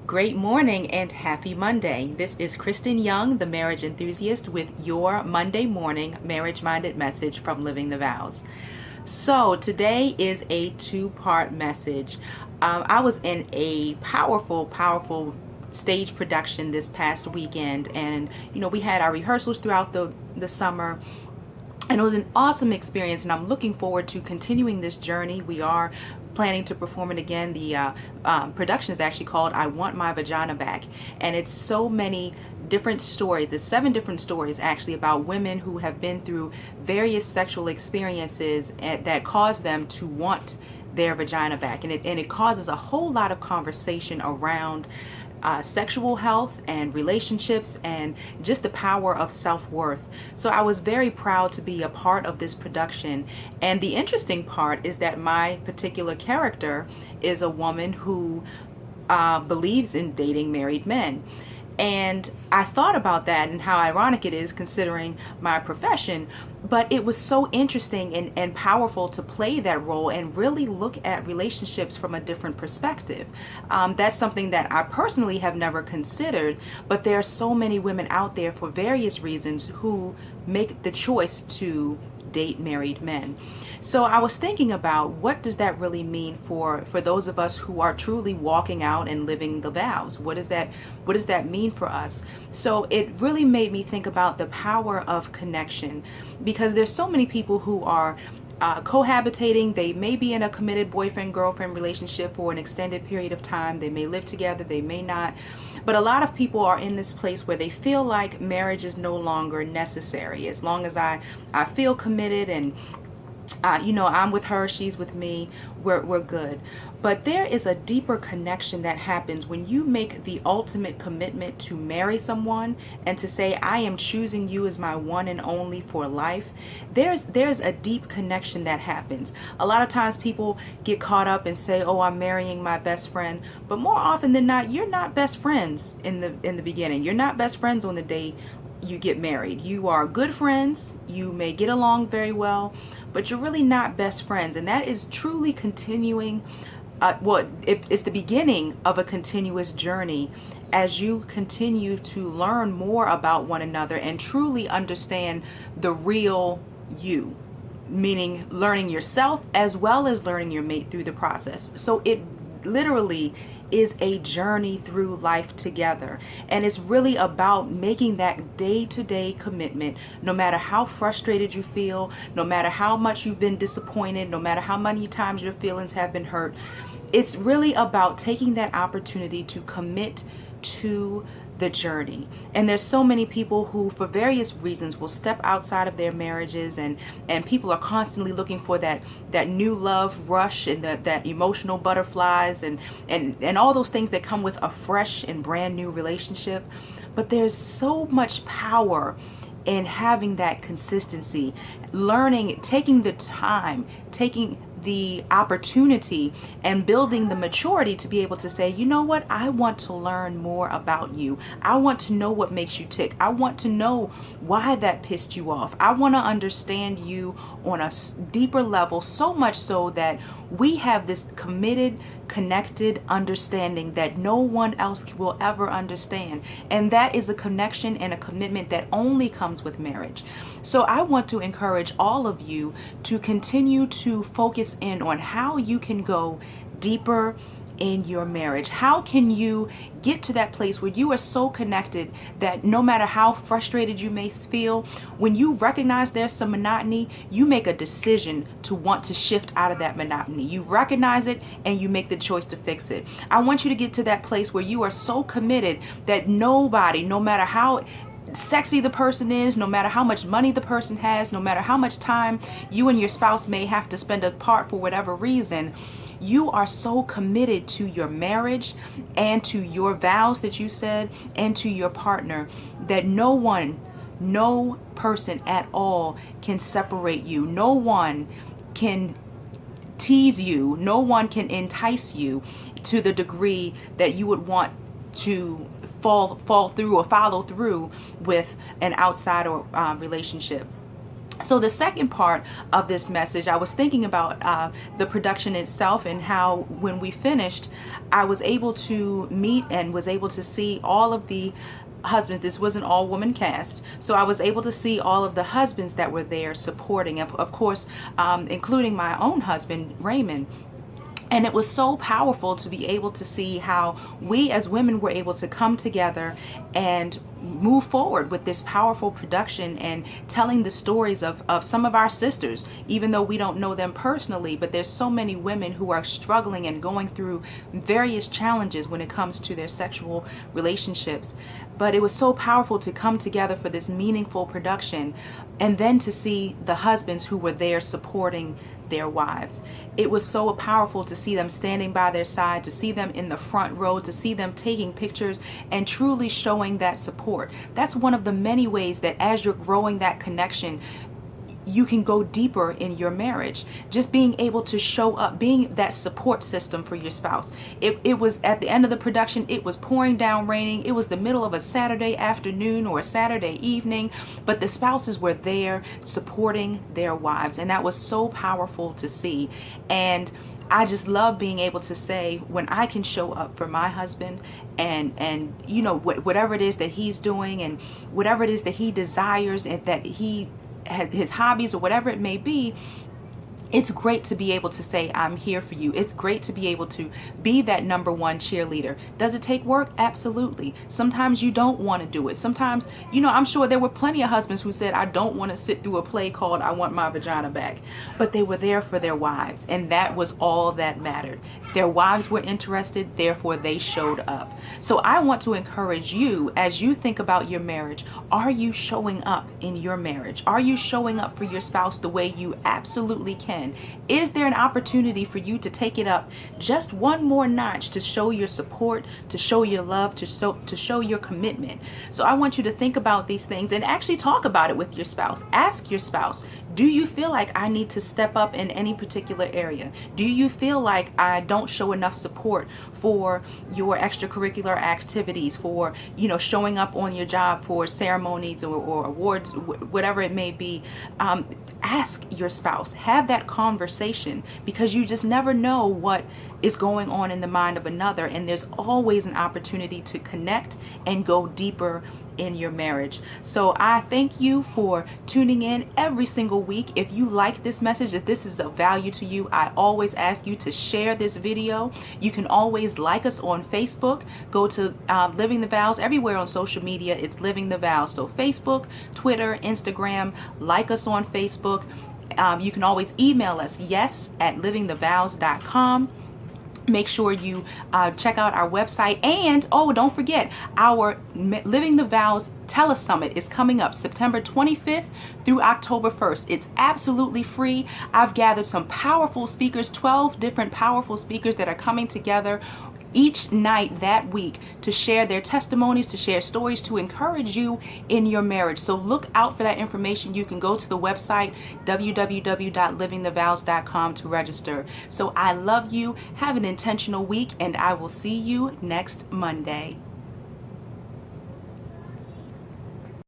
Great morning and happy Monday. This is Kristen Young, the marriage enthusiast, with your Monday morning marriage minded message from Living the Vows. So, today is a two-part message. I was in a powerful stage production this past weekend, and we had our rehearsals throughout the summer. And it was an awesome experience, and I'm looking forward to continuing this journey. We are planning to perform it again. The production is actually called I Want My Vagina Back, and it's so many different stories. It's 7 different stories actually about women who have been through various sexual experiences that cause them to want their vagina back, and it causes a whole lot of conversation around sexual health and relationships and just the power of self-worth. So I was very proud to be a part of this production. And the interesting part is that my particular character is a woman who believes in dating married men. And I thought about that and how ironic it is considering my profession, but it was so interesting and powerful to play that role and really look at relationships from a different perspective. That's something that I personally have never considered, but there are so many women out there for various reasons who make the choice to date married men. So I was thinking about what does that really mean for those of us who are truly walking out and living the vows. What does that mean for us? So it really made me think about the power of connection, because there's so many people who are cohabitating. They may be in a committed boyfriend-girlfriend relationship for an extended period of time. They may live together, they may not. But a lot of people are in this place where they feel like marriage is no longer necessary. As long as I feel committed and I'm with her, she's with me, we're good. But there is a deeper connection that happens when you make the ultimate commitment to marry someone and to say, I am choosing you as my one and only for life. There's a deep connection that happens. A lot of times people get caught up and say, oh, I'm marrying my best friend. But more often than not, you're not best friends in the beginning. You're not best friends on the day you get married. You are good friends. You may get along very well, but you're really not best friends. And that is truly continuing. It's the beginning of a continuous journey as you continue to learn more about one another and truly understand the real you, meaning learning yourself as well as learning your mate through the process. So it literally is a journey through life together, and it's really about making that day-to-day commitment. No matter how frustrated you feel, no matter how much you've been disappointed, no matter how many times your feelings have been hurt, it's really about taking that opportunity to commit to the journey. And there's so many people who for various reasons will step outside of their marriages, and people are constantly looking for that new love rush and that emotional butterflies and all those things that come with a fresh and brand new relationship. But there's so much power in having that consistency, learning, taking the time, taking the opportunity and building the maturity to be able to say, you know what, I want to learn more about you. I want to know what makes you tick. I want to know why that pissed you off. I want to understand you on a deeper level, so much so that we have this committed, connected understanding that no one else will ever understand. And that is a connection and a commitment that only comes with marriage. So I want to encourage all of you to continue to focus in on how you can go deeper in your marriage. How can you get to that place where you are so connected that no matter how frustrated you may feel, when you recognize there's some monotony, you make a decision to want to shift out of that monotony. You recognize it and you make the choice to fix it. I want you to get to that place where you are so committed that nobody, no matter how sexy the person is, no matter how much money the person has, no matter how much time you and your spouse may have to spend apart for whatever reason, you are so committed to your marriage and to your vows that you said and to your partner that no person at all can separate you. No one can tease you. No one can entice you to the degree that you would want to fall through or follow through with an outsider relationship. So the second part of this message, I was thinking about the production itself, and how when we finished, I was able to meet and was able to see all of the husbands. This was an all-woman cast, so I was able to see all of the husbands that were there supporting, of course, including my own husband, Raymond. And it was so powerful to be able to see how we as women were able to come together and move forward with this powerful production and telling the stories of some of our sisters, even though we don't know them personally. But there's so many women who are struggling and going through various challenges when it comes to their sexual relationships. But it was so powerful to come together for this meaningful production, and then to see the husbands who were there supporting their wives. It was so powerful to see them standing by their side, to see them in the front row, to see them taking pictures and truly showing that support. That's one of the many ways that as you're growing that connection, you can go deeper in your marriage. Just being able to show up, being that support system for your spouse. It was at the end of the production, it was pouring down raining. It was the middle of a Saturday afternoon or a Saturday evening, but the spouses were there supporting their wives. And that was so powerful to see. And I just love being able to say, when I can show up for my husband and you know, whatever it is that he's doing and whatever it is that he desires and that he his hobbies or whatever it may be, it's great to be able to say, I'm here for you. It's great to be able to be that number one cheerleader. Does it take work? Absolutely. Sometimes you don't want to do it. Sometimes, you know, I'm sure there were plenty of husbands who said, I don't want to sit through a play called I Want My Vagina Back. But they were there for their wives, and that was all that mattered. Their wives were interested, therefore they showed up. So I want to encourage you, as you think about your marriage, are you showing up in your marriage? Are you showing up for your spouse the way you absolutely can? Is there an opportunity for you to take it up just one more notch to show your support, to show your love, to show your commitment? So I want you to think about these things and actually talk about it with your spouse. Ask your spouse, do you feel like I need to step up in any particular area? Do you feel like I don't show enough support for your extracurricular activities, for, you know, showing up on your job for ceremonies or awards, whatever it may be? Ask your spouse, have that conversation, because you just never know what is going on in the mind of another, and there's always an opportunity to connect and go deeper in your marriage. So I thank you for tuning in every single week. If you like this message, if this is of value to you, I always ask you to share this video. You can always like us on Facebook. Go to Living the Vows. Everywhere on social media, it's Living the Vows. So Facebook, Twitter, Instagram, like us on Facebook. You can always email us, yes@livingthevows.com. Make sure you check out our website. And don't forget, our Living the Vows Telesummit is coming up September 25th through October 1st. It's absolutely free. I've gathered some powerful speakers, 12 different powerful speakers that are coming together each night that week to share their testimonies, to share stories, to encourage you in your marriage. So look out for that information. You can go to the website www.livingthevows.com to register. So I love you. Have an intentional week, and I will see you next Monday.